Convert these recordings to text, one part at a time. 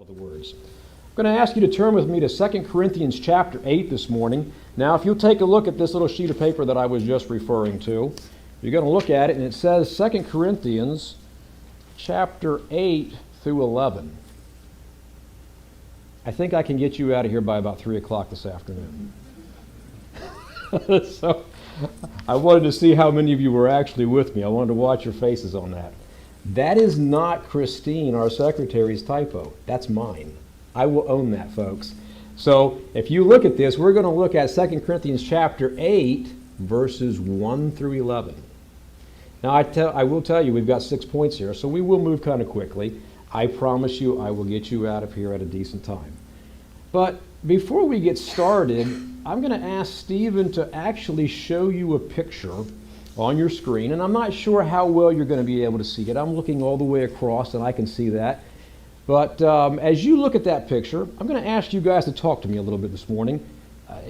the words. I'm going to ask you to turn with me to 2 Corinthians chapter 8 this morning. Now, if you'll take a look at this little sheet of paper that I was just referring to, you're going to look at it, and it says 2 Corinthians chapter 8 through 11. I think I can get you out of here by about 3 o'clock this afternoon. So, I wanted to see how many of you were actually with me. I wanted to watch your faces on that. That is not Christine, our secretary's typo. That's mine. I will own that, folks. So if you look at this, we're going to look at 2 Corinthians chapter 8, verses 1 through 11. Now, I will tell you, we've got 6 points here, so we will move kind of quickly. I promise you I will get you out of here at a decent time. But before we get started, I'm going to ask Stephen to actually show you a picture on your screen, and I'm not sure how well you're going to be able to see it. I'm looking all the way across, and I can see that. But as you look at that picture, I'm going to ask you guys to talk to me a little bit this morning.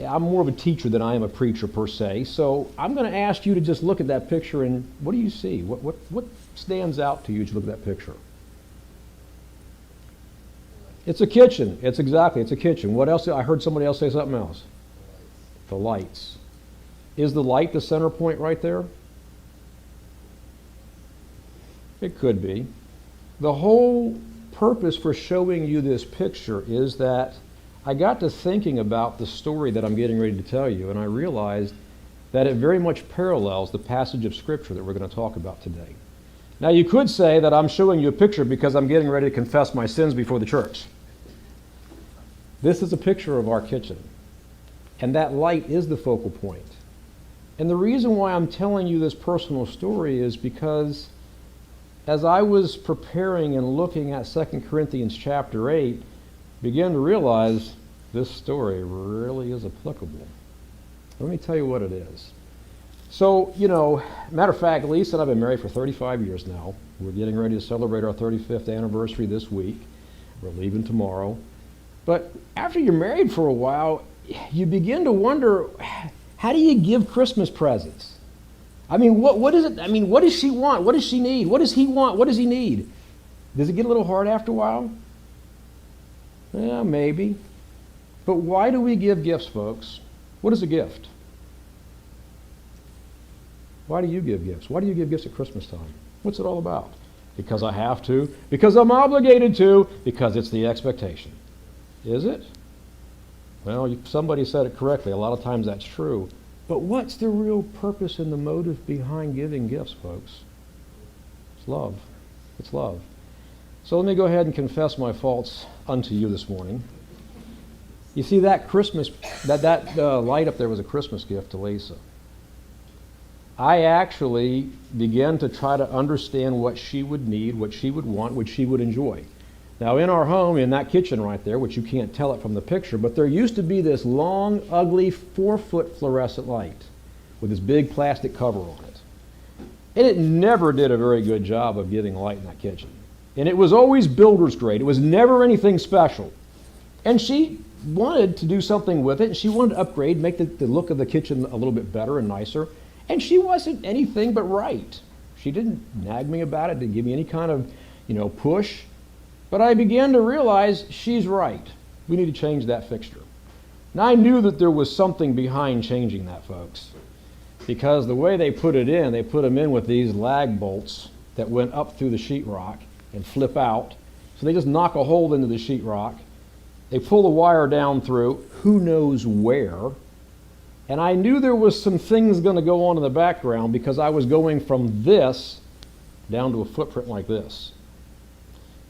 I'm more of a teacher than I am a preacher per se, so I'm going to ask you to just look at that picture, and what do you see? What stands out to you as you look at that picture? It's a kitchen. It's a kitchen. What else? I heard somebody else say something else. The lights. Is the light the center point right there? It could be. The whole purpose for showing you this picture is that I got to thinking about the story that I'm getting ready to tell you, and I realized that it very much parallels the passage of Scripture that we're going to talk about today. Now, you could say that I'm showing you a picture because I'm getting ready to confess my sins before the church. This is a picture of our kitchen, and that light is the focal point. And the reason why I'm telling you this personal story is because as I was preparing and looking at 2 Corinthians chapter 8, began to realize this story really is applicable. Let me tell you what it is. So, matter of fact, Lisa and I have been married for 35 years now. We're getting ready to celebrate our 35th anniversary this week. We're leaving tomorrow. But after you're married for a while, you begin to wonder, how do you give Christmas presents? I mean, what is it? I mean, what does she want? What does she need? What does he want? What does he need? Does it get a little hard after a while? Yeah, maybe. But why do we give gifts, folks? What is a gift? Why do you give gifts? Why do you give gifts at Christmas time? What's it all about? Because I have to? Because I'm obligated to? Because it's the expectation. Is it? Well, somebody said it correctly. A lot of times that's true. But what's the real purpose and the motive behind giving gifts, folks? It's love. It's love. So let me go ahead and confess my faults unto you this morning. You see, that Christmas, that light up there was a Christmas gift to Lisa. I actually began to try to understand what she would need, what she would want, what she would enjoy. Now, in our home, in that kitchen right there, which you can't tell it from the picture, but there used to be this long, ugly, 4-foot fluorescent light with this big plastic cover on it. And it never did a very good job of giving light in that kitchen. And it was always builder's grade. It was never anything special. And she wanted to do something with it, and she wanted to upgrade, make the look of the kitchen a little bit better and nicer. And she wasn't anything but right. She didn't nag me about it, didn't give me any kind of, push. But I began to realize she's right. We need to change that fixture. Now, I knew that there was something behind changing that, folks, because the way they put it in, they put them in with these lag bolts that went up through the sheetrock and flip out. So they just knock a hole into the sheetrock. They pull the wire down through, who knows where. And I knew there was some things going to go on in the background because I was going from this down to a footprint like this.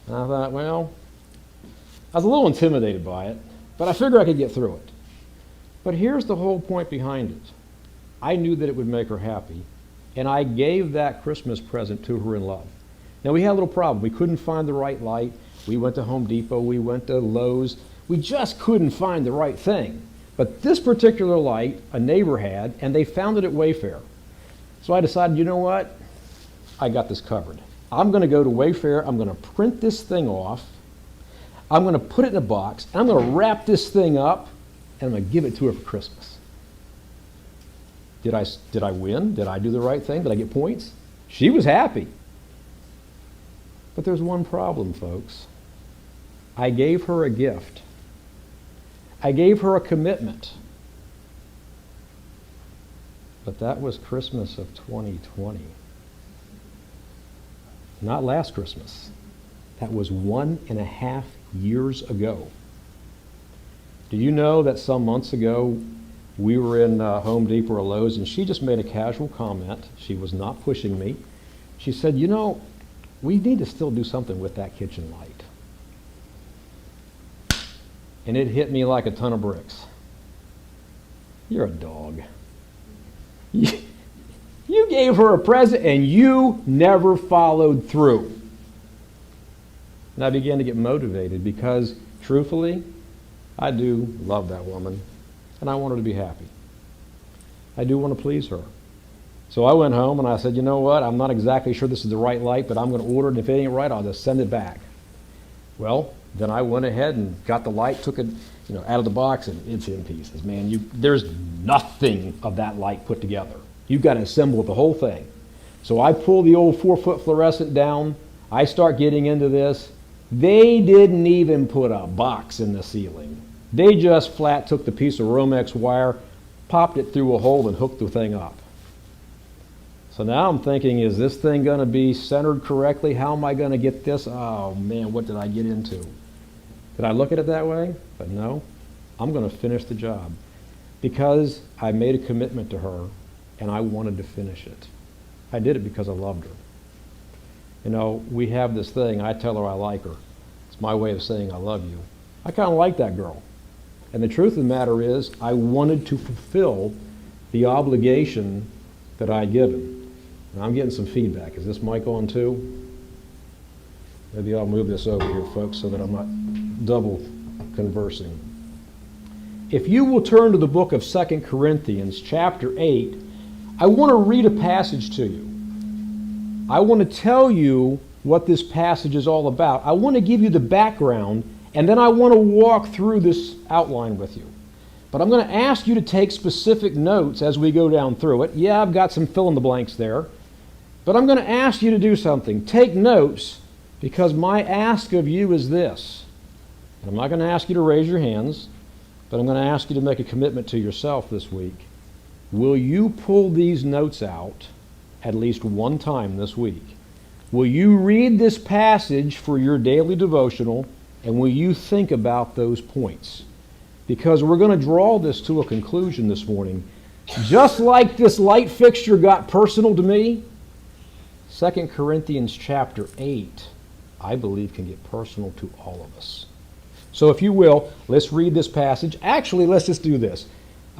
And I thought, well, I was a little intimidated by it, but I figured I could get through it. But here's the whole point behind it. I knew that it would make her happy, and I gave that Christmas present to her in love. Now, we had a little problem. We couldn't find the right light. We went to Home Depot. We went to Lowe's. We just couldn't find the right thing. But this particular light, a neighbor had, and they found it at Wayfair. So I decided, you know what? I got this covered. I'm going to go to Wayfair, I'm going to print this thing off, I'm going to put it in a box, and I'm going to wrap this thing up, and I'm going to give it to her for Christmas. Did I win? Did I do the right thing? Did I get points? She was happy. But there's one problem, folks. I gave her a gift. I gave her a commitment. But that was Christmas of 2020. Not last Christmas. That was 1.5 years ago. Do you know that some months ago we were in Home Depot or Lowe's, and she just made a casual comment. She was not pushing me. She said, you know, we need to still do something with that kitchen light. And it hit me like a ton of bricks. You're a dog. You gave her a present and you never followed through. And I began to get motivated because, truthfully, I do love that woman and I want her to be happy. I do want to please her. So I went home and I said, you know what, I'm not exactly sure this is the right light, but I'm going to order it, and if it ain't right, I'll just send it back. Well, then I went ahead and got the light, took it out of the box, and it's in pieces. Man, there's nothing of that light put together. You've got to assemble the whole thing. So I pull the old 4-foot fluorescent down. I start getting into this. They didn't even put a box in the ceiling. They just flat took the piece of Romex wire, popped it through a hole, and hooked the thing up. So now I'm thinking, is this thing going to be centered correctly? How am I going to get this? Oh man, what did I get into? Did I look at it that way? But no, I'm going to finish the job because I made a commitment to her and I wanted to finish it. I did it because I loved her. You know, we have this thing, I tell her I like her. It's my way of saying I love you. I kind of like that girl. And the truth of the matter is, I wanted to fulfill the obligation that I'd given. And I'm getting some feedback. Is this mic on too? Maybe I'll move this over here, folks, so that I'm not double conversing. If you will turn to the book of 2 Corinthians, chapter 8, I want to read a passage to you. I want to tell you what this passage is all about. I want to give you the background, and then I want to walk through this outline with you. But I'm going to ask you to take specific notes as we go down through it. Yeah, I've got some fill in the blanks there. But I'm going to ask you to do something. Take notes, because my ask of you is this. And I'm not going to ask you to raise your hands, but I'm going to ask you to make a commitment to yourself this week. Will you pull these notes out at least one time this week? Will you read this passage for your daily devotional, and will you think about those points? Because we're going to draw this to a conclusion this morning. Just like this light fixture got personal to me, 2 Corinthians chapter 8, I believe, can get personal to all of us. So if you will, let's read this passage. Actually, let's just do this.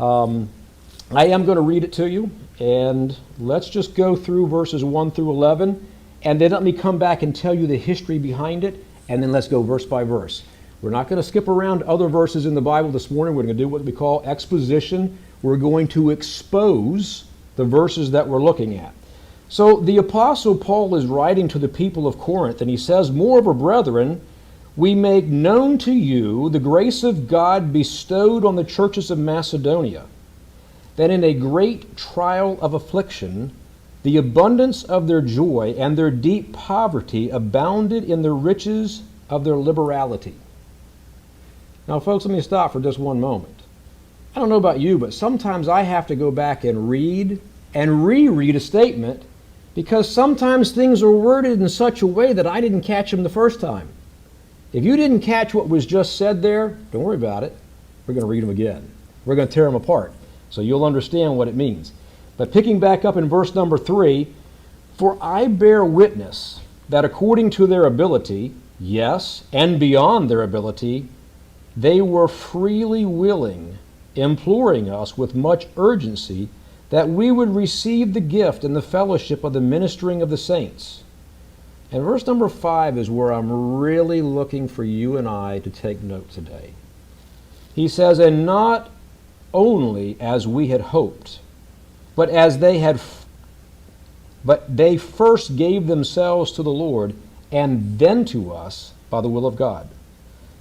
I am going to read it to you, and let's just go through verses 1 through 11, and then let me come back and tell you the history behind it, and then let's go verse by verse. We're not going to skip around other verses in the Bible this morning. We're going to do what we call exposition. We're going to expose the verses that we're looking at. So the Apostle Paul is writing to the people of Corinth, and he says, "Moreover, brethren, we make known to you the grace of God bestowed on the churches of Macedonia, that in a great trial of affliction, the abundance of their joy and their deep poverty abounded in the riches of their liberality." Now, folks, let me stop for just one moment. I don't know about you, but sometimes I have to go back and read and reread a statement because sometimes things are worded in such a way that I didn't catch them the first time. If you didn't catch what was just said there, don't worry about it. We're going to read them again. We're going to tear them apart so you'll understand what it means. But picking back up in verse number 3, "For I bear witness that according to their ability, yes, and beyond their ability, they were freely willing, imploring us with much urgency that we would receive the gift and the fellowship of the ministering of the saints." And verse number 5 is where I'm really looking for you and I to take note today. He says, "And not only as we had hoped, but they first gave themselves to the Lord, and then to us by the will of God.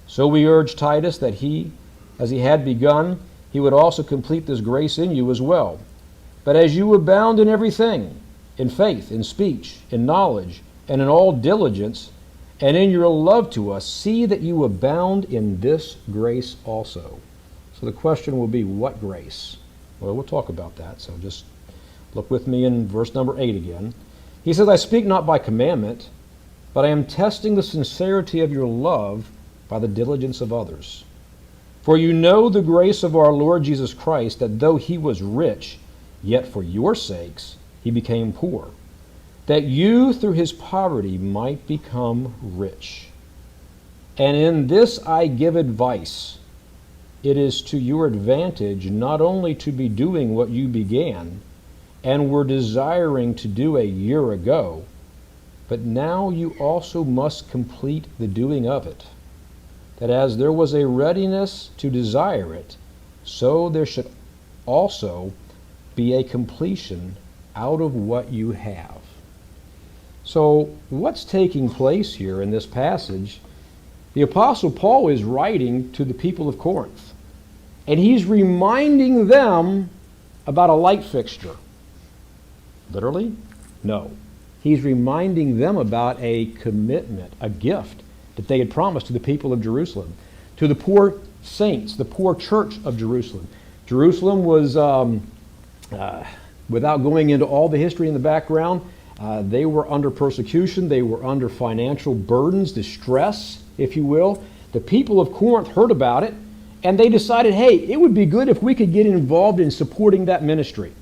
So we urge Titus that he, as he had begun, he would also complete this grace in you as well. But as you abound in everything, in faith, in speech, in knowledge, and in all diligence, and in your love to us, see that you abound in this grace also. So the question will be, what grace? Well, we'll talk about that. So just look with me in verse number 8 again. He says, I speak not by commandment, but I am testing the sincerity of your love by the diligence of others. For you know the grace of our Lord Jesus Christ, that though he was rich, yet for your sakes he became poor, that you through his poverty might become rich. And in this I give advice. It is to your advantage not only to be doing what you began, and were desiring to do a year ago, but now you also must complete the doing of it, that as there was a readiness to desire it, so there should also be a completion out of what you have. So what's taking place here in this passage? The Apostle Paul is writing to the people of Corinth, and he's reminding them about a light fixture. Literally? No. He's reminding them about a commitment, a gift that they had promised to the people of Jerusalem, to the poor saints, the poor church of Jerusalem. Jerusalem was, without going into all the history in the background, they were under persecution. They were under financial burdens, distress, if you will. The people of Corinth heard about it, and they decided, hey, it would be good if we could get involved in supporting that ministry.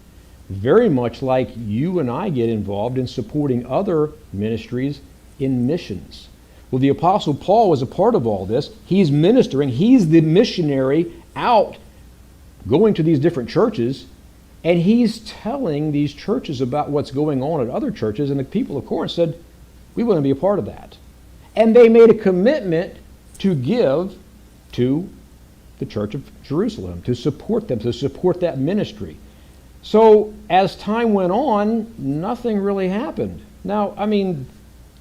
Very much like you and I get involved in supporting other ministries in missions. Well, the Apostle Paul was a part of all this. He's ministering. He's the missionary out going to these different churches, and he's telling these churches about what's going on at other churches, and the people of Corinth said, we want to be a part of that. And they made a commitment to give to the church of Jerusalem, to support them, to support that ministry. So as time went on, nothing really happened. Now, I mean,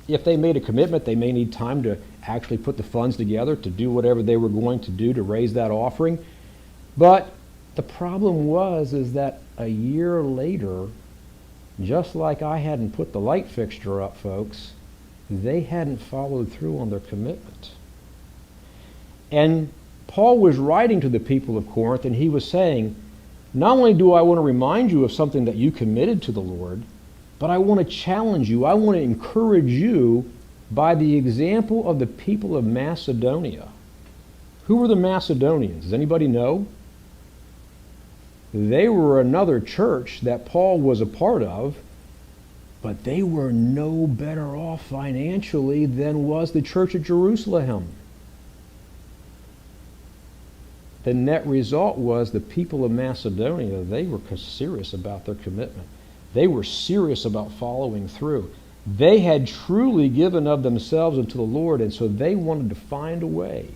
if they made a commitment, they may need time to actually put the funds together to do whatever they were going to do to raise that offering. But the problem is that a year later, just like I hadn't put the light fixture up, folks, they hadn't followed through on their commitment. And Paul was writing to the people of Corinth, and he was saying, not only do I want to remind you of something that you committed to the Lord, but I want to challenge you. I want to encourage you by the example of the people of Macedonia. Who were the Macedonians? Does anybody know? They were another church that Paul was a part of, but they were no better off financially than was the church at Jerusalem. The net result was the people of Macedonia, they were serious about their commitment. They were serious about following through. They had truly given of themselves unto the Lord, and so they wanted to find a way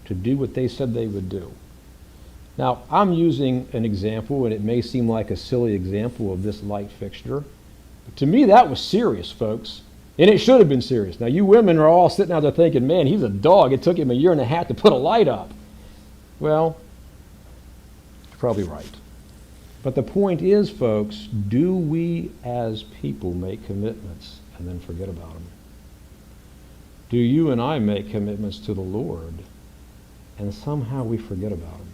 to do what they said they would do. Now, I'm using an example, and it may seem like a silly example of this light fixture, but to me that was serious, folks. And it should have been serious. Now, you women are all sitting out there thinking, man, he's a dog. It took him a year and a half to put a light up. Well, you're probably right. But the point is, folks, do we as people make commitments and then forget about them? Do you and I make commitments to the Lord and somehow we forget about them?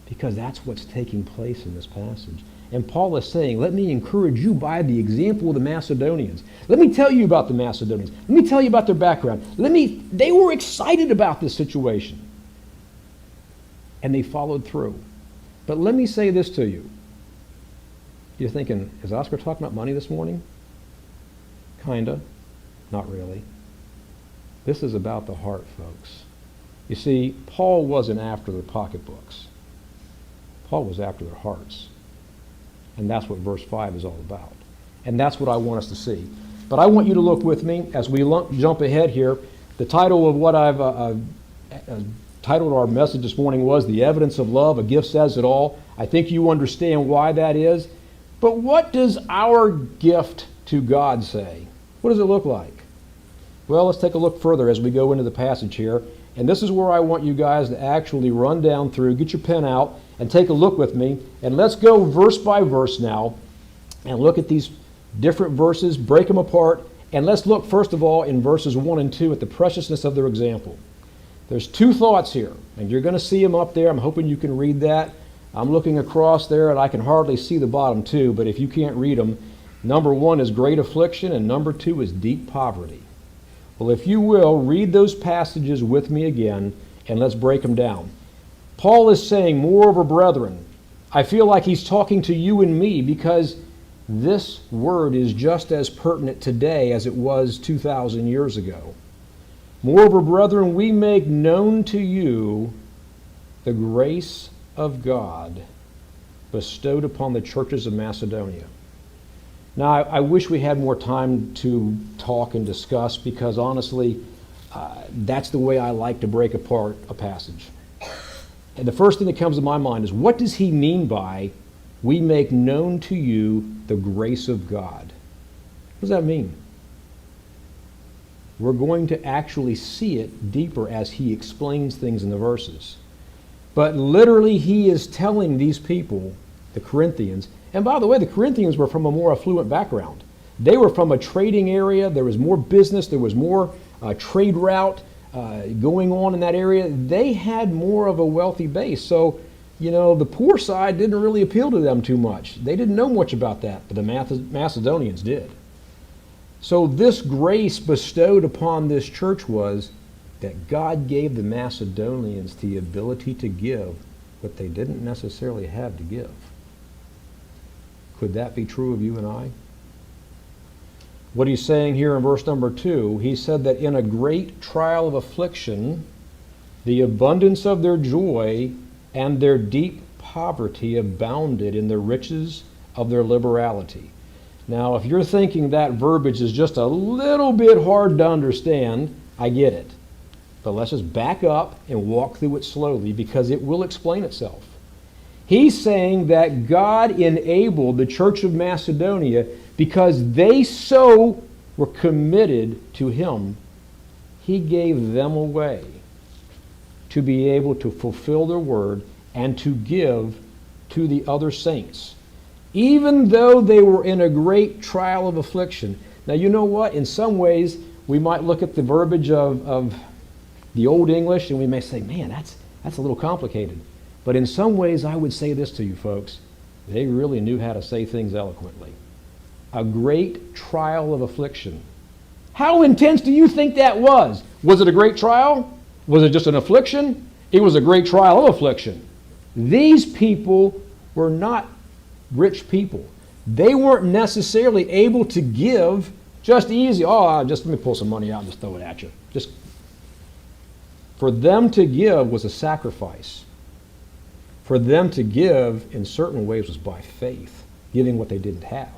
Because that's what's taking place in this passage. And Paul is saying, let me encourage you by the example of the Macedonians. Let me tell you about the Macedonians. Let me tell you about their background. They were excited about this situation. And they followed through. But let me say this to you. You're thinking, is Oscar talking about money this morning? Kinda. Not really. This is about the heart, folks. You see, Paul wasn't after their pocketbooks. Paul was after their hearts. And that's what verse 5 is all about. And that's what I want us to see. But I want you to look with me as we jump ahead here. The title of what I've titled our message this morning was The Evidence of Love. A gift says it all. I think you understand why that is. But what does our gift to God say? What does it look like? Well, let's take a look further as we go into the passage here. And this is where I want you guys to actually run down through, get your pen out, and take a look with me. And let's go verse by verse now and look at these different verses, break them apart, And let's look first of all in verses 1 and 2 at the preciousness of their example. There's two thoughts here, and you're going to see them up there. I'm hoping you can read that. I'm looking across there, and I can hardly see the bottom two, but if you can't read them, number 1 is great affliction, and number 2 is deep poverty. Well, if you will, read those passages with me again, and let's break them down. Paul is saying, moreover, brethren, I feel like he's talking to you and me because this word is just as pertinent today as it was 2,000 years ago. Moreover, brethren, we make known to you the grace of God bestowed upon the churches of Macedonia. Now, I wish we had more time to talk and discuss because honestly, that's the way I like to break apart a passage. And the first thing that comes to my mind is, what does he mean by, we make known to you the grace of God? What does that mean? We're going to actually see it deeper as he explains things in the verses. But literally he is telling these people, the Corinthians, and by the way, the Corinthians were from a more affluent background. They were from a trading area. There was more business. There was more trade route going on in that area. They had more of a wealthy base. So, the poor side didn't really appeal to them too much. They didn't know much about that, but the Macedonians did. So this grace bestowed upon this church was that God gave the Macedonians the ability to give what they didn't necessarily have to give. Could that be true of you and I? What he's saying here in verse number 2, he said that in a great trial of affliction, the abundance of their joy and their deep poverty abounded in the riches of their liberality. Now, if you're thinking that verbiage is just a little bit hard to understand, I get it. But let's just back up and walk through it slowly because it will explain itself. He's saying that God enabled the church of Macedonia because they so were committed to him. He gave them a way to be able to fulfill their word and to give to the other saints, even though they were in a great trial of affliction. Now, you know what? In some ways, we might look at the verbiage of the Old English and we may say, man, that's a little complicated. But in some ways, I would say this to you folks. They really knew how to say things eloquently. A great trial of affliction. How intense do you think that was? Was it a great trial? Was it just an affliction? It was a great trial of affliction. These people were not rich people. They weren't necessarily able to give just easy. Oh, just let me pull some money out and just throw it at you. Just for them to give was a sacrifice. For them to give in certain ways was by faith, giving what they didn't have.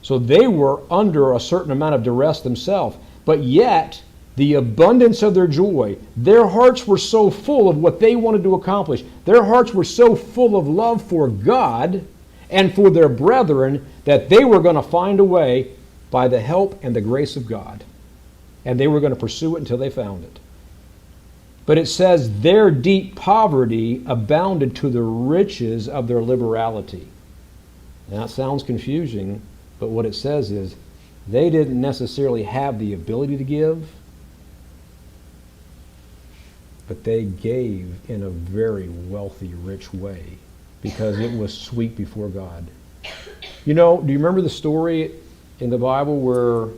So they were under a certain amount of duress themselves, but yet the abundance of their joy, their hearts were so full of what they wanted to accomplish. Their hearts were so full of love for God and for their brethren that they were going to find a way by the help and the grace of God. And they were going to pursue it until they found it. But it says their deep poverty abounded to the riches of their liberality. Now that sounds confusing, but what it says is they didn't necessarily have the ability to give, but they gave in a very wealthy, rich way because it was sweet before God. Do you remember the story in the Bible where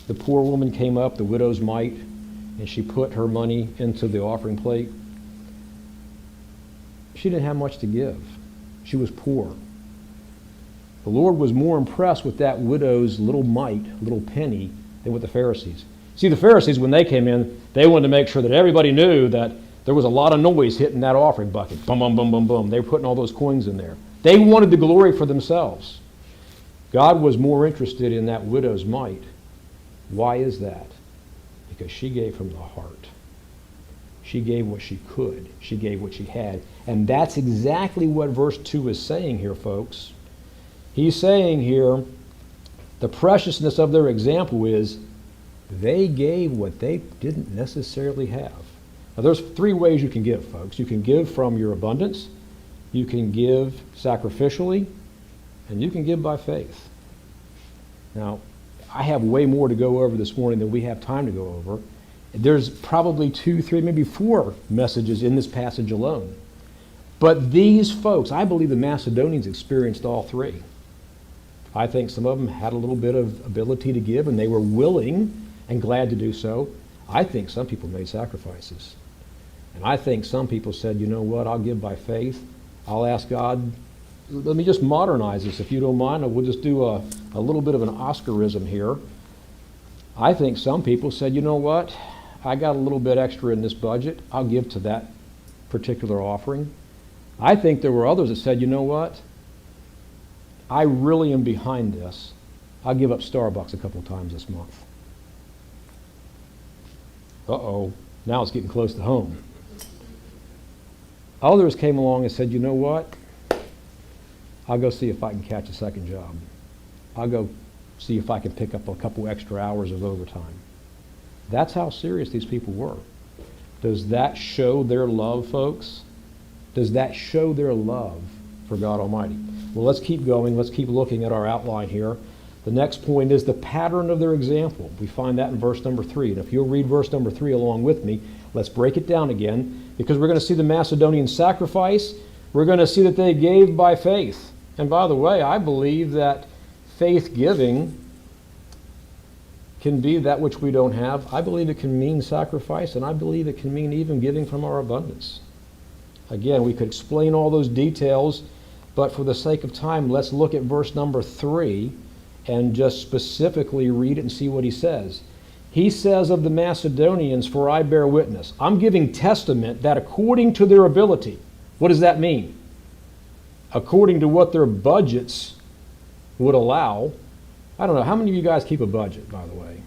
the poor woman came up, the widow's mite, and she put her money into the offering plate? She didn't have much to give. She was poor. The Lord was more impressed with that widow's little mite, little penny, than with the Pharisees. See, the Pharisees, when they came in, they wanted to make sure that everybody knew that there was a lot of noise hitting that offering bucket. Boom, boom, boom, boom, boom. They were putting all those coins in there. They wanted the glory for themselves. God was more interested in that widow's mite. Why is that? Because she gave from the heart. She gave what she could. She gave what she had. And that's exactly what verse 2 is saying here, folks. He's saying here, the preciousness of their example is they gave what they didn't necessarily have. Now, there's three ways you can give, folks. You can give from your abundance, you can give sacrificially, and you can give by faith. Now, I have way more to go over this morning than we have time to go over. There's probably 2, 3, maybe 4 messages in this passage alone. But these folks, I believe the Macedonians experienced all 3. I think some of them had a little bit of ability to give, and they were willing and glad to do so. I think some people made sacrifices. And I think some people said, you know what, I'll give by faith. I'll ask God, let me just modernize this, if you don't mind. We'll just do a little bit of an Oscarism here. I think some people said, you know what, I got a little bit extra in this budget. I'll give to that particular offering. I think there were others that said, you know what, I really am behind this. I'll give up Starbucks a couple times this month. Uh-oh, now it's getting close to home. Others came along and said, you know what, I'll go see if I can catch a second job. I'll go see if I can pick up a couple extra hours of overtime. That's how serious these people were. Does that show their love, folks? Does that show their love for God Almighty? Well, let's keep going. Let's keep looking at our outline here. The next point is the pattern of their example. We find that in verse number 3. And if you'll read verse number 3 along with me, let's break it down again, because we're going to see the Macedonian sacrifice. We're going to see that they gave by faith. And by the way, I believe that faith giving can be that which we don't have. I believe it can mean sacrifice, and I believe it can mean even giving from our abundance. Again, we could explain all those details, but for the sake of time, let's look at verse number 3 and just specifically read it and see what he says. He says of the Macedonians, for I bear witness. I'm giving testament that according to their ability. What does that mean? According to what their budgets would allow. I don't know, how many of you guys keep a budget, by the way?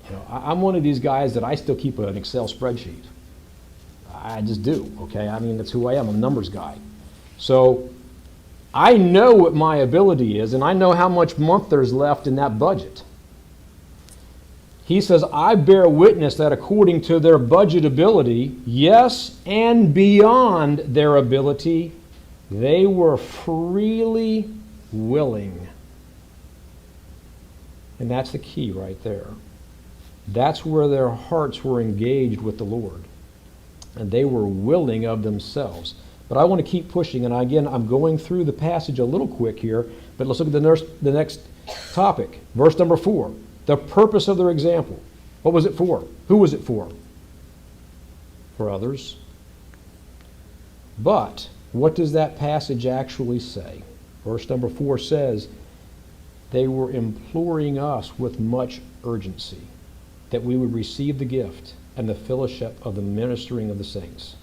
You know, I'm one of these guys that I still keep an Excel spreadsheet. I just do, okay? I mean, that's who I am. I'm a numbers guy. So I know what my ability is, and I know how much month there's left in that budget. He says, I bear witness that according to their budget ability, yes, and beyond their ability, they were freely willing. And that's the key right there. That's where their hearts were engaged with the Lord. And they were willing of themselves. But I want to keep pushing, and again, I'm going through the passage a little quick here, but let's look at the next topic. Verse number 4. The purpose of their example. What was it for? Who was it for? For others. But what does that passage actually say? Verse number 4 says, they were imploring us with much urgency that we would receive the gift and the fellowship of the ministering of the saints.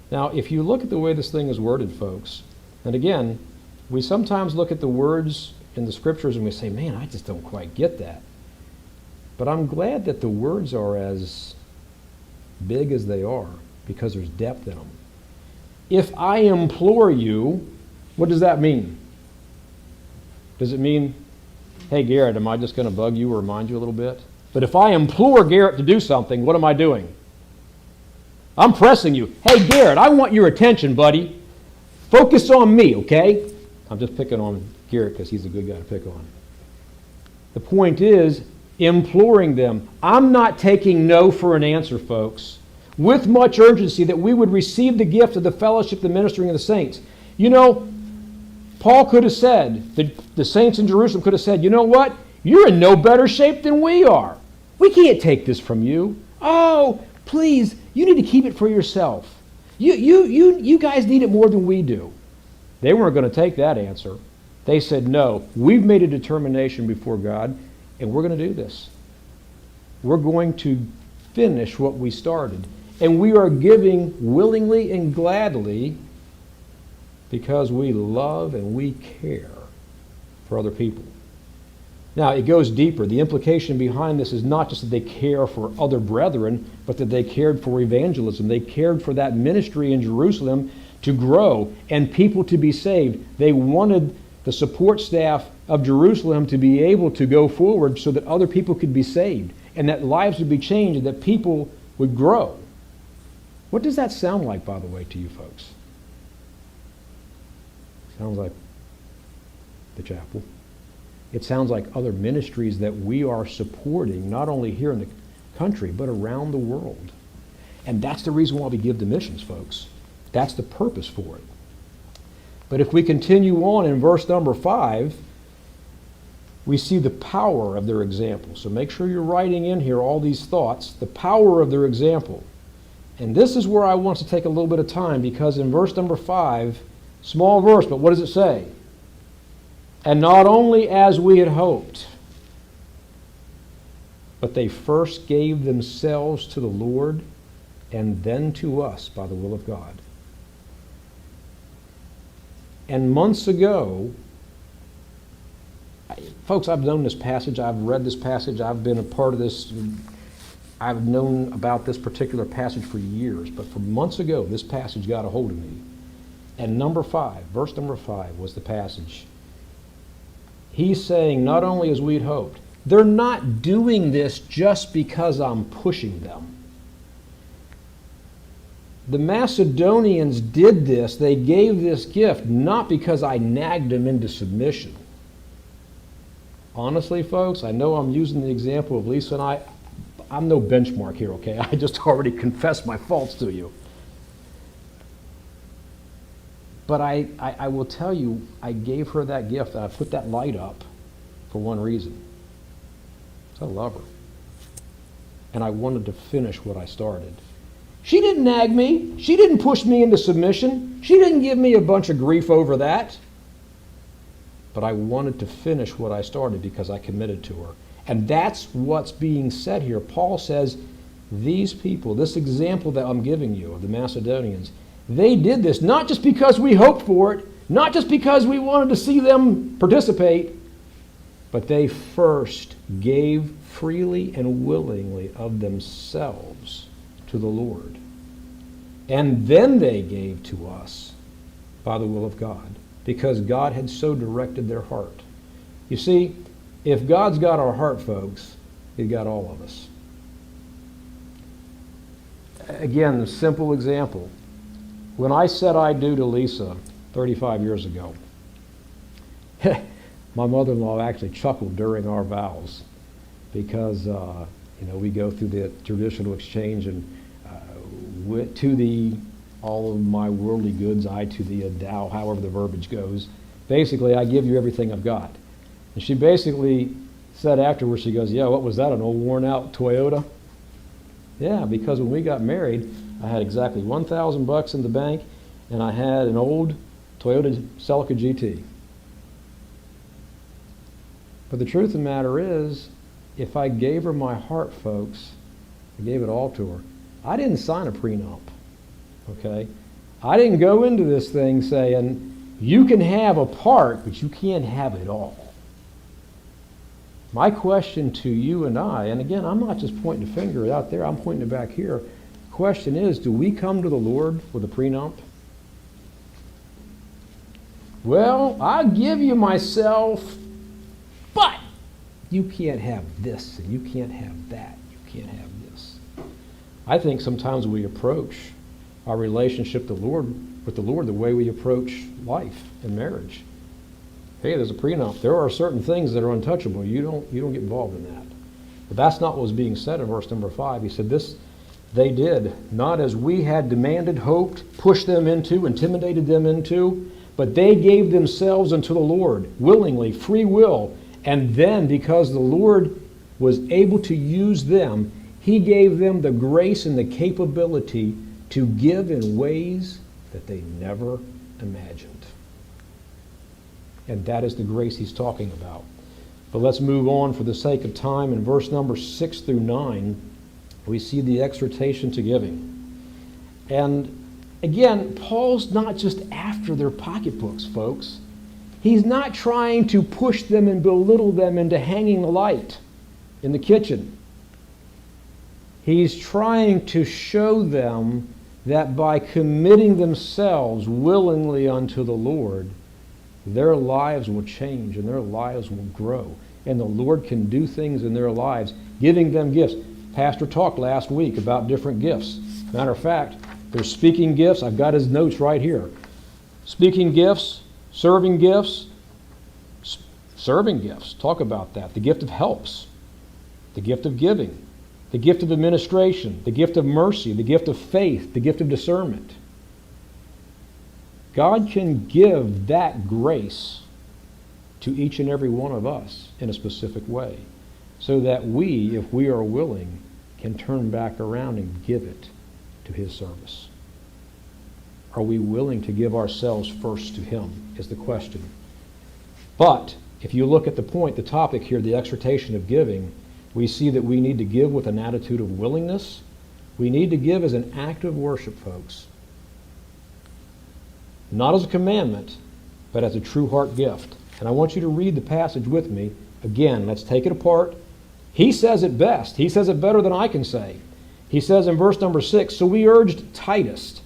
Now, if you look at the way this thing is worded, folks, and again, we sometimes look at the words in the scriptures and we say, man, I just don't quite get that. But I'm glad that the words are as big as they are, because there's depth in them. If I implore you, what does that mean? Does it mean, hey, Garrett, am I just going to bug you or remind you a little bit? But if I implore Garrett to do something, what am I doing? I'm pressing you. Hey, Garrett, I want your attention, buddy. Focus on me, okay? I'm just picking on Garrett because he's a good guy to pick on. The point is, imploring them. I'm not taking no for an answer, folks. With much urgency that we would receive the gift of the fellowship, the ministering of the saints. You know, Paul could have said, the saints in Jerusalem could have said, you know what? You're in no better shape than we are. We can't take this from you. Oh, please, you need to keep it for yourself. You guys need it more than we do. They weren't going to take that answer. They said, no, we've made a determination before God, and we're going to do this. We're going to finish what we started. And we are giving willingly and gladly because we love and we care for other people. Now, it goes deeper. The implication behind this is not just that they care for other brethren, but that they cared for evangelism. They cared for that ministry in Jerusalem to grow and people to be saved. They wanted the support staff of Jerusalem to be able to go forward so that other people could be saved and that lives would be changed and that people would grow. What does that sound like, by the way, to you folks? Sounds like the chapel. It sounds like other ministries that we are supporting, not only here in the country, but around the world. And that's the reason why we give to missions, folks. That's the purpose for it. But if we continue on in verse number 5, we see the power of their example. So make sure you're writing in here all these thoughts, the power of their example. And this is where I want to take a little bit of time, because in verse number 5, small verse, but what does it say? And not only as we had hoped, but they first gave themselves to the Lord and then to us by the will of God. And months ago, folks, I've known this passage, I've read this passage, I've been a part of this, I've known about this particular passage for years, but for months ago, this passage got a hold of me. And number 5, verse number 5 was the passage. He's saying, not only as we'd hoped, they're not doing this just because I'm pushing them. The Macedonians did this, they gave this gift, not because I nagged them into submission. Honestly, folks, I know I'm using the example of Lisa and I'm no benchmark here, okay? I just already confessed my faults to you. But I will tell you, I gave her that gift, I put that light up for one reason. I love her. And I wanted to finish what I started. She didn't nag me. She didn't push me into submission. She didn't give me a bunch of grief over that. But I wanted to finish what I started because I committed to her. And that's what's being said here. Paul says, these people, this example that I'm giving you of the Macedonians, they did this not just because we hoped for it, not just because we wanted to see them participate, but they first gave freely and willingly of themselves to the Lord. And then they gave to us by the will of God, because God had so directed their heart. You see, if God's got our heart, folks, He's got all of us. Again, a simple example. When I said I do to Lisa 35 years ago, my mother-in-law actually chuckled during our vows because, we go through the traditional exchange and to the all of my worldly goods, I to the Dow, however the verbiage goes. Basically, I give you everything I've got. And she basically said afterwards, she goes, yeah, what was that, an old worn-out Toyota? Yeah, because when we got married, I had exactly $1,000 in the bank, and I had an old Toyota Celica GT. But the truth of the matter is, if I gave her my heart, folks, I gave it all to her. I didn't sign a prenup, okay? I didn't go into this thing saying, you can have a part, but you can't have it all. My question to you and I, and again, I'm not just pointing the finger out there, I'm pointing it back here. The question is, do we come to the Lord with a prenup? Well, I'll give you myself, but you can't have this, and you can't have that, you can't have this. I think sometimes we approach our relationship with the Lord the way we approach life and marriage. Hey, there's a prenup. There are certain things that are untouchable. You don't get involved in that. But that's not what was being said in verse number 5. He said this, they did, not as we had demanded, hoped, pushed them into, intimidated them into, but they gave themselves unto the Lord, willingly, free will. And then, because the Lord was able to use them, He gave them the grace and the capability to give in ways that they never imagined. And that is the grace he's talking about. But let's move on for the sake of time. In verse number 6 through 9, we see the exhortation to giving. And again, Paul's not just after their pocketbooks, folks. He's not trying to push them and belittle them into hanging the light in the kitchen. He's trying to show them that by committing themselves willingly unto the Lord, their lives will change and their lives will grow. And the Lord can do things in their lives, giving them gifts. Pastor talked last week about different gifts. Matter of fact, there's speaking gifts. I've got his notes right here. Speaking gifts, serving gifts, Serving gifts, talk about that. The gift of helps, the gift of giving, the gift of administration, the gift of mercy, the gift of faith, the gift of discernment. God can give that grace to each and every one of us in a specific way, so that we, if we are willing, can turn back around and give it to His service. Are we willing to give ourselves first to Him, is the question. But if you look at the point, the topic here, the exhortation of giving, we see that we need to give with an attitude of willingness. We need to give as an act of worship, folks. Not as a commandment, but as a true heart gift. And I want you to read the passage with me. Again, let's take it apart. He says it best. He says it better than I can say. He says in verse number 6, "So we urged Titus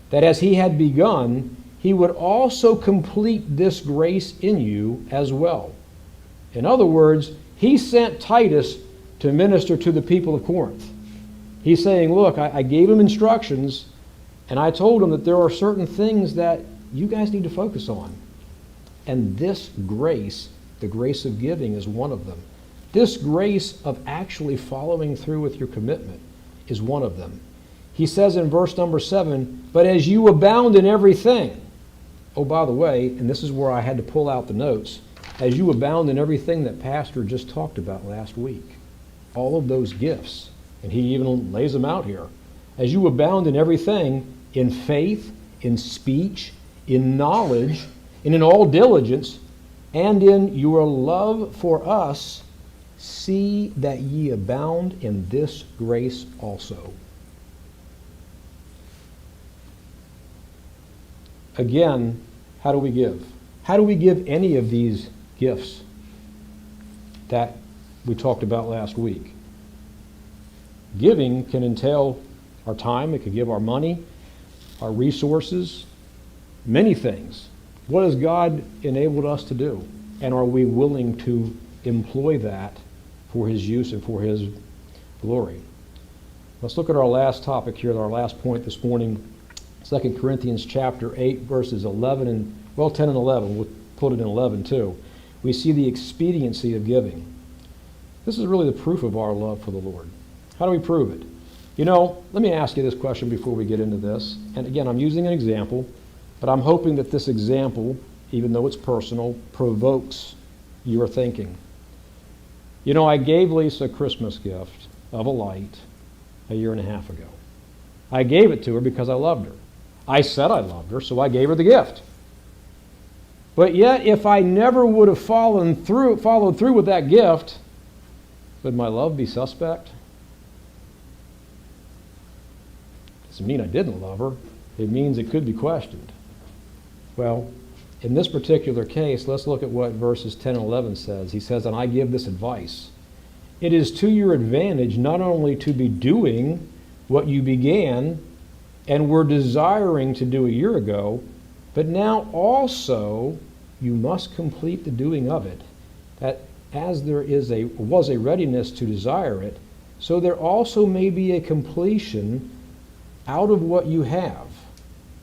that as he had begun, he would also complete this grace in you as well." In other words, he sent Titus to minister to the people of Corinth. He's saying, look, I gave him instructions, and I told him that there are certain things that you guys need to focus on. And this grace, the grace of giving, is one of them. This grace of actually following through with your commitment is one of them. He says in verse number 7, "But as you abound in everything," oh, by the way, and this is where I had to pull out the notes, as you abound in everything that Pastor just talked about last week. All of those gifts, and he even lays them out here. As you abound in everything, in faith, in speech, in knowledge, and in all diligence, and in your love for us, see that ye abound in this grace also. Again, how do we give? How do we give any of these gifts that we talked about last week? Giving can entail our time. It could give our money, our resources, many things. What has God enabled us to do? And are we willing to employ that for His use and for His glory? Let's look at our last topic here, our last point this morning, 2 Corinthians chapter 8, verses 11 and, 10 and 11. We'll put it in 11 too. We see the expediency of giving. This is really the proof of our love for the Lord. How do we prove it? You know, let me ask you this question before we get into this. And again, I'm using an example, but I'm hoping that this example, even though it's personal, provokes your thinking. You know, I gave Lisa a Christmas gift of a light a year and a half ago. I gave it to her because I loved her. I said I loved her, so I gave her the gift. But yet, if I never would have followed through with that gift, would my love be suspect? Doesn't mean I didn't love her. It means it could be questioned. Well, in this particular case, let's look at what verses 10 and 11 says. He says, "And I give this advice. It is to your advantage not only to be doing what you began and were desiring to do a year ago, but now also you must complete the doing of it, that as there was a readiness to desire it, so there also may be a completion out of what you have.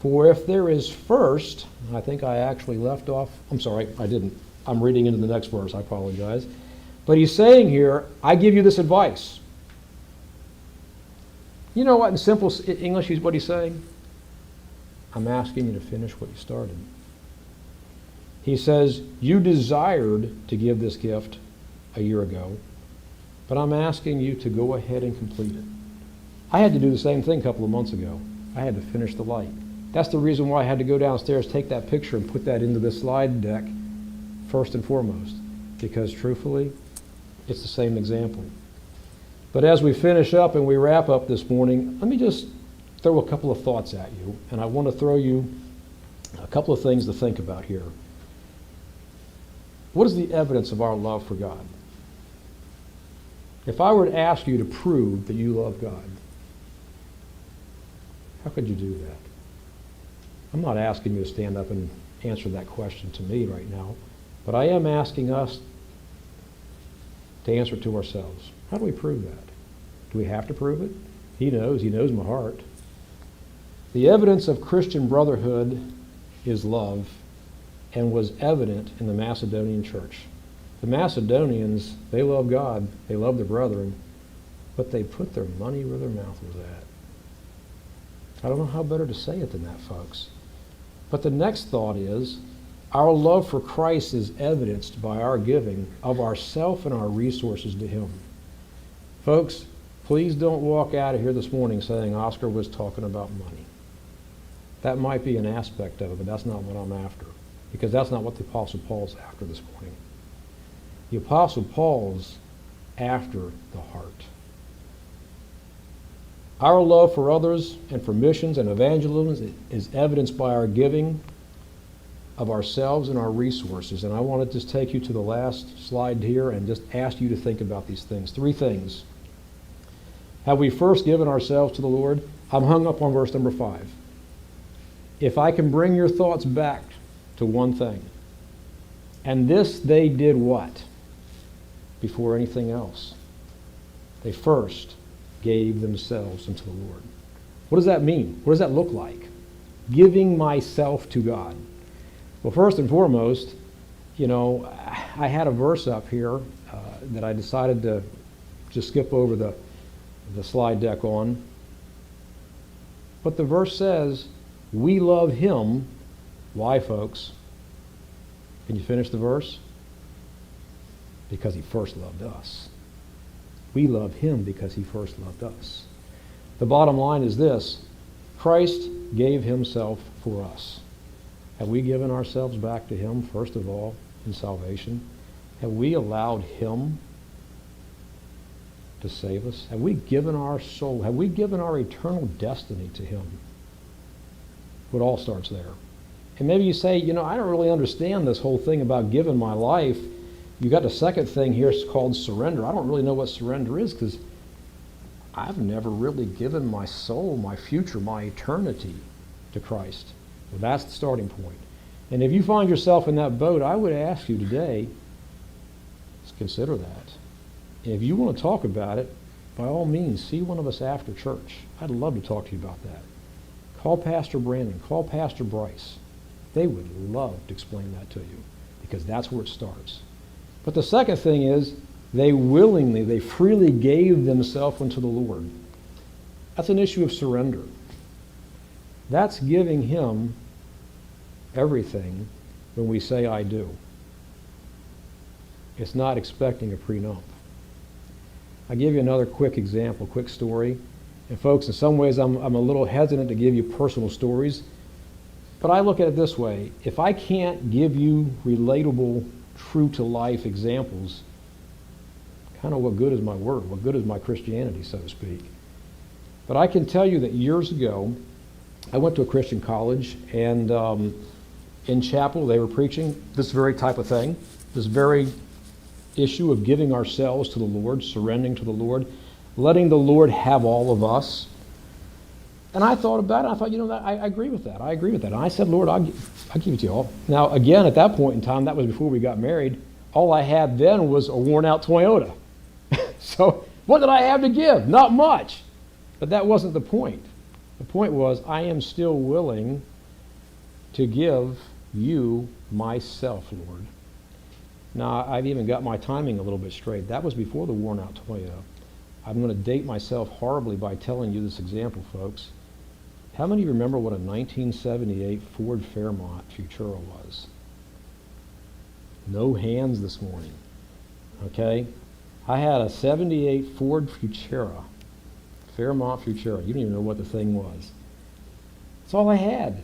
For if there is first," I think I actually left off, I'm sorry, I didn't. I'm reading into the next verse, I apologize. But he's saying here, I give you this advice. You know what, in simple English, what he's saying? I'm asking you to finish what you started. He says, you desired to give this gift a year ago, but I'm asking you to go ahead and complete it. I had to do the same thing a couple of months ago. I had to finish the light. That's the reason why I had to go downstairs, take that picture, and put that into the slide deck first and foremost, because truthfully, it's the same example. But as we finish up and we wrap up this morning, let me just throw a couple of thoughts at you, and I want to throw you a couple of things to think about here. What is the evidence of our love for God? If I were to ask you to prove that you love God, how could you do that? I'm not asking you to stand up and answer that question to me right now, but I am asking us to answer it to ourselves. How do we prove that? Do we have to prove it? He knows my heart. The evidence of Christian brotherhood is love, and was evident in the Macedonian church. The Macedonians, they love God, they love their brethren, but they put their money where their mouth was at. I don't know how better to say it than that, folks. But the next thought is, our love for Christ is evidenced by our giving of ourself and our resources to Him. Folks, please don't walk out of here this morning saying Oscar was talking about money. That might be an aspect of it, but that's not what I'm after, because that's not what the Apostle Paul's after this morning. The Apostle Paul's after the heart. Our love for others and for missions and evangelism is evidenced by our giving of ourselves and our resources. And I want to just take you to the last slide here and just ask you to think about these things. 3 things. Have we first given ourselves to the Lord? I'm hung up on verse number 5. If I can bring your thoughts back to one thing. And this they did what? Before anything else. They first gave themselves unto the Lord. What does that mean? What does that look like? Giving myself to God. Well, first and foremost, I had a verse up here that I decided to just skip over the slide deck on. But the verse says, we love Him. Why, folks? Can you finish the verse? Because He first loved us. We love Him because He first loved us. The bottom line is this: Christ gave Himself for us. Have we given ourselves back to Him, first of all, in salvation? Have we allowed Him to save us? Have we given our soul, have we given our eternal destiny to Him? It all starts there. And maybe you say, I don't really understand this whole thing about giving my life. You got the second thing here, it's called surrender. I don't really know what surrender is because I've never really given my soul, my future, my eternity to Christ. Well, that's the starting point. And if you find yourself in that boat, I would ask you today, let's consider that. And if you want to talk about it, by all means, see one of us after church. I'd love to talk to you about that. Call Pastor Brandon, call Pastor Bryce. They would love to explain that to you because that's where it starts. But the second thing is, they freely gave themselves unto the Lord. That's an issue of surrender. That's giving Him everything when we say, I do. It's not expecting a prenup. I'll give you another quick example, quick story. And folks, in some ways I'm a little hesitant to give you personal stories, but I look at it this way. If I can't give you relatable, true-to-life examples, kind of what good is my word? What good is my Christianity, so to speak? But I can tell you that years ago, I went to a Christian college, and in chapel they were preaching this very type of thing, this very issue of giving ourselves to the Lord, surrendering to the Lord, letting the Lord have all of us. And I thought about it. I thought, I agree with that. I agree with that. And I said, Lord, I'll give it to you all. Now, again, at that point in time, that was before we got married, all I had then was a worn-out Toyota. So what did I have to give? Not much. But that wasn't the point. The point was, I am still willing to give you myself, Lord. Now, I've even got my timing a little bit straight. That was before the worn-out Toyota. I'm going to date myself horribly by telling you this example, folks. How many remember what a 1978 Ford Fairmont Futura was? No hands this morning, okay? I had a 78 Ford Futura, Fairmont Futura. You don't even know what the thing was. That's all I had.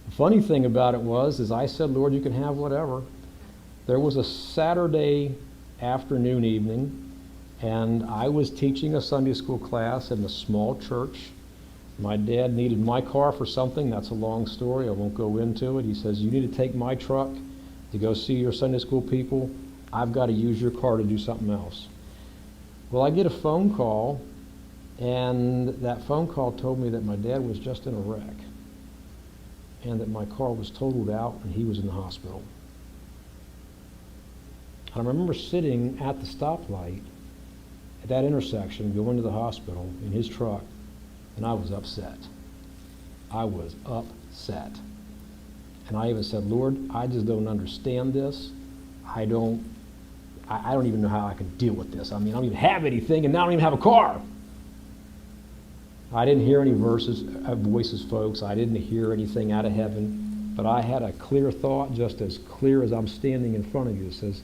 The funny thing about it was, I said, Lord, you can have whatever. There was a Saturday afternoon, evening, and I was teaching a Sunday school class in a small church. My dad needed my car for something. That's a long story. I won't go into it. He says, you need to take my truck to go see your Sunday school people. I've got to use your car to do something else. Well, I get a phone call, and that phone call told me that my dad was just in a wreck and that my car was totaled out and he was in the hospital. And I remember sitting at the stoplight at that intersection going to the hospital in his truck, and I was upset. I was upset. And I even said, Lord, I just don't understand this. I don't I don't even know how I can deal with this. I mean, I don't even have anything, and now I don't even have a car. I didn't hear any voices, folks. I didn't hear anything out of heaven. But I had a clear thought, just as clear as I'm standing in front of you. It says,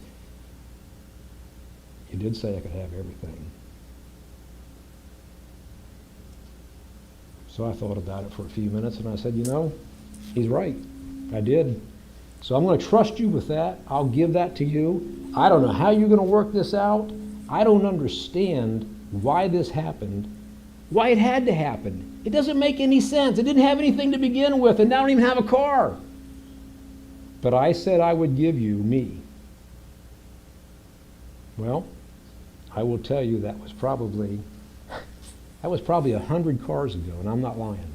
you did say I could have everything. So I thought about it for a few minutes, and I said, you know, he's right. I did. So I'm going to trust you with that. I'll give that to you. I don't know how you're going to work this out. I don't understand why this happened, why it had to happen. It doesn't make any sense. It didn't have anything to begin with, and now I don't even have a car. But I said I would give you me. Well, I will tell you that was probably 100 cars ago, and I'm not lying.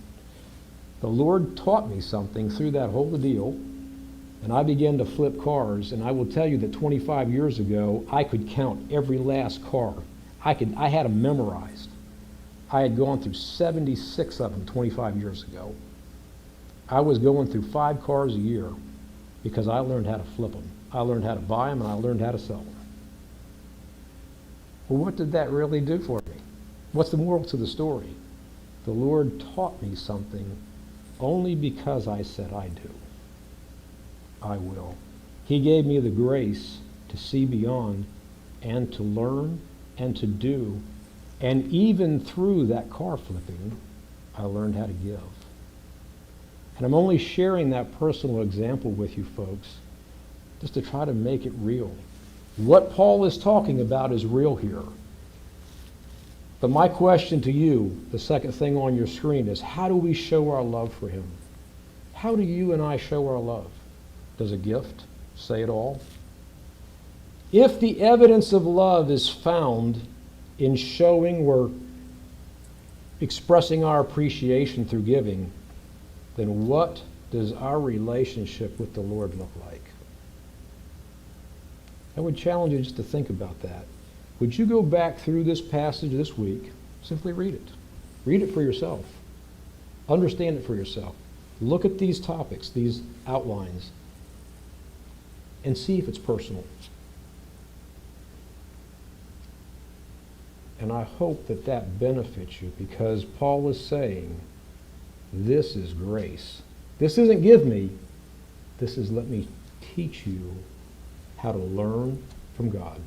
The Lord taught me something through that whole deal, and I began to flip cars, and I will tell you that 25 years ago, I could count every last car. I had them memorized. I had gone through 76 of them 25 years ago. I was going through 5 cars a year because I learned how to flip them. I learned how to buy them, and I learned how to sell them. Well, what did that really do for me? What's the moral to the story? The Lord taught me something only because I said I do. I will. He gave me the grace to see beyond and to learn and to do. And even through that car flipping, I learned how to give. And I'm only sharing that personal example with you folks just to try to make it real. What Paul is talking about is real here. But my question to you, the second thing on your screen, is how do we show our love for him? How do you and I show our love? Does a gift say it all? If the evidence of love is found in showing or expressing our appreciation through giving, then what does our relationship with the Lord look like? I would challenge you just to think about that. Would you go back through this passage this week? Simply read it. Read it for yourself. Understand it for yourself. Look at these topics, these outlines, and see if it's personal. And I hope that that benefits you, because Paul is saying, this is grace. This isn't give me. This is let me teach you how to learn from God.